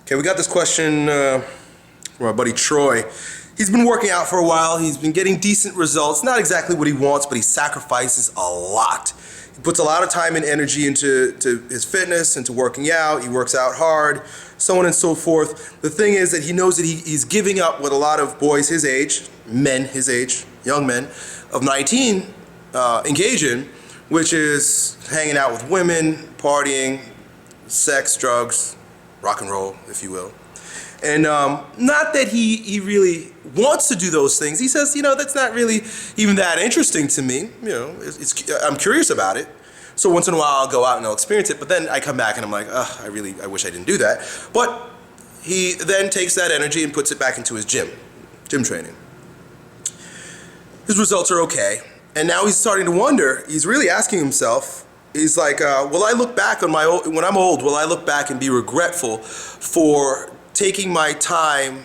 Okay, we got this question from our buddy Troy. He's been working out for a while. He's been getting decent results. Not exactly what he wants, but he sacrifices a lot. He puts a lot of time and energy into his fitness, into working out. He works out hard, so on and so forth. The thing is that he knows that he's giving up what a lot of boys his age, men his age, young men of 19 engage in, which is hanging out with women, partying, sex, drugs, rock and roll, if you will. And not that he really wants to do those things. He says, that's not really even that interesting to me. I'm curious about it. So once in a while I'll go out and I'll experience it, but then I come back and I'm like, I wish I didn't do that. But he then takes that energy and puts it back into his gym training. His results are okay. And now he's starting to wonder, he's really asking himself, he's like, will I look back on when I'm old, will I look back and be regretful for taking my time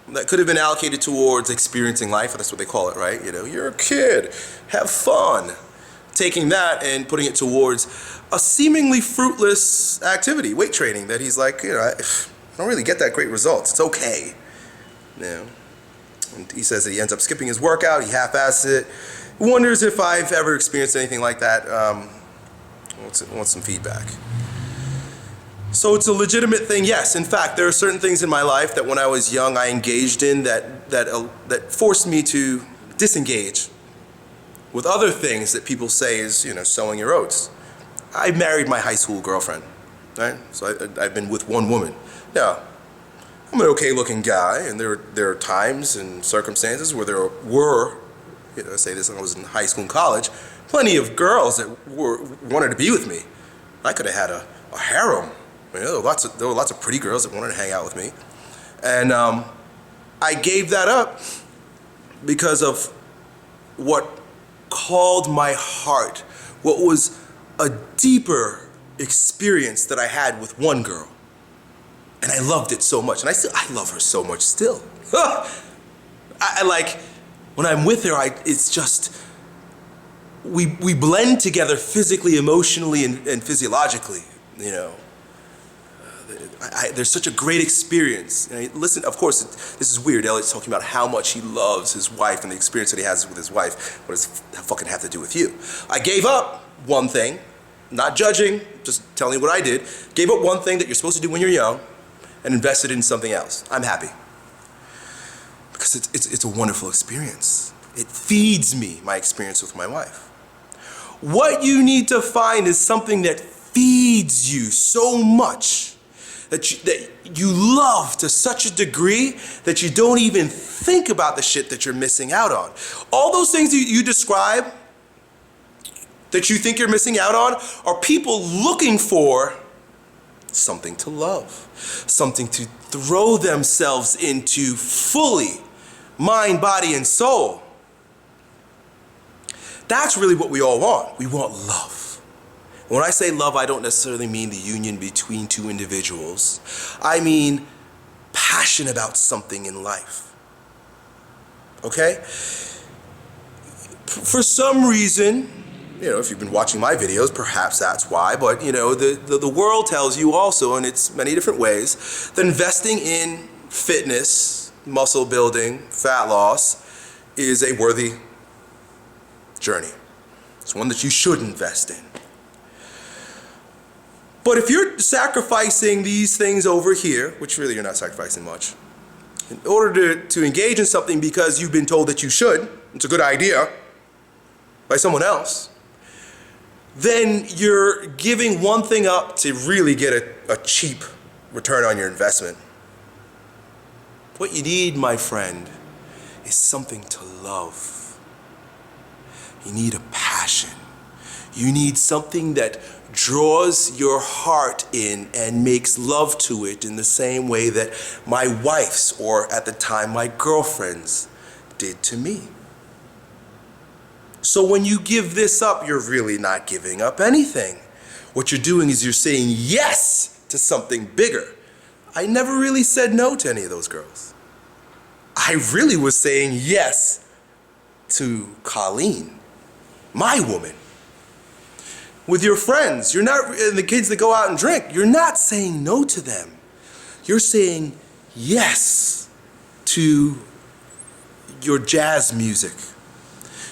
that could have been allocated towards experiencing life? That's what they call it, right? You're a kid, have fun. Taking that and putting it towards a seemingly fruitless activity, weight training, that he's like, I don't really get that great results. It's okay. And he says that he ends up skipping his workout, he half-asses it. He wonders if I've ever experienced anything like that. Wants some feedback. So it's a legitimate thing, yes. In fact, there are certain things in my life that when I was young I engaged in that forced me to disengage with other things that people say is, sowing your oats. I married my high school girlfriend, right? So I've been with one woman. Now, I'm an okay-looking guy, and there are times and circumstances where there were, say this when I was in high school and college, plenty of girls that wanted to be with me. I could have had a harem. There were lots of pretty girls that wanted to hang out with me. And I gave that up because of what called my heart, what was a deeper experience that I had with one girl. And I loved it so much. And I love her so much still. I like, when I'm with her, it's just, we blend together physically, emotionally, and physiologically, there's such a great experience. Listen, of course, this is weird. Elliot's talking about how much he loves his wife and the experience that he has with his wife. What does that fucking have to do with you? I gave up one thing, not judging, just telling you what I did. Gave up one thing that you're supposed to do when you're young and invested in something else. I'm happy. Because it's a wonderful experience. It feeds me, my experience with my wife. What you need to find is something that feeds you so much that you love to such a degree that you don't even think about the shit that you're missing out on. All those things you describe that you think you're missing out on are people looking for something to love, something to throw themselves into fully, mind, body, and soul. That's really what we all want. We want love. When I say love, I don't necessarily mean the union between two individuals. I mean passion about something in life. Okay? For some reason, if you've been watching my videos, perhaps that's why, but the world tells you also, in its many different ways, that investing in fitness, muscle building, fat loss is a worthy journey. It's one that you should invest in. But if you're sacrificing these things over here, which really you're not sacrificing much, in order to engage in something because you've been told that you should, it's a good idea, by someone else, then you're giving one thing up to really get a cheap return on your investment. What you need, my friend, is something to love. You need a passion. You need something that draws your heart in and makes love to it in the same way that my wife's, or at the time my girlfriend's, did to me. So when you give this up, you're really not giving up anything. What you're doing is you're saying yes to something bigger. I never really said no to any of those girls. I really was saying yes to Colleen, my woman. With your friends, you're not, and the kids that go out and drink, you're not saying no to them. You're saying yes to your jazz music.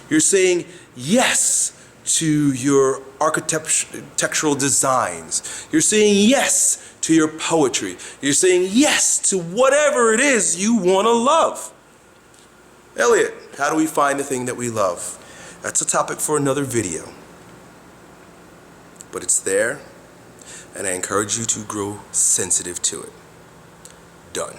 You're saying yes to your architectural designs. You're saying yes to your poetry. You're saying yes to whatever it is you want to love. Elliot, how do we find the thing that we love? That's a topic for another video. But it's there, and I encourage you to grow sensitive to it. Done.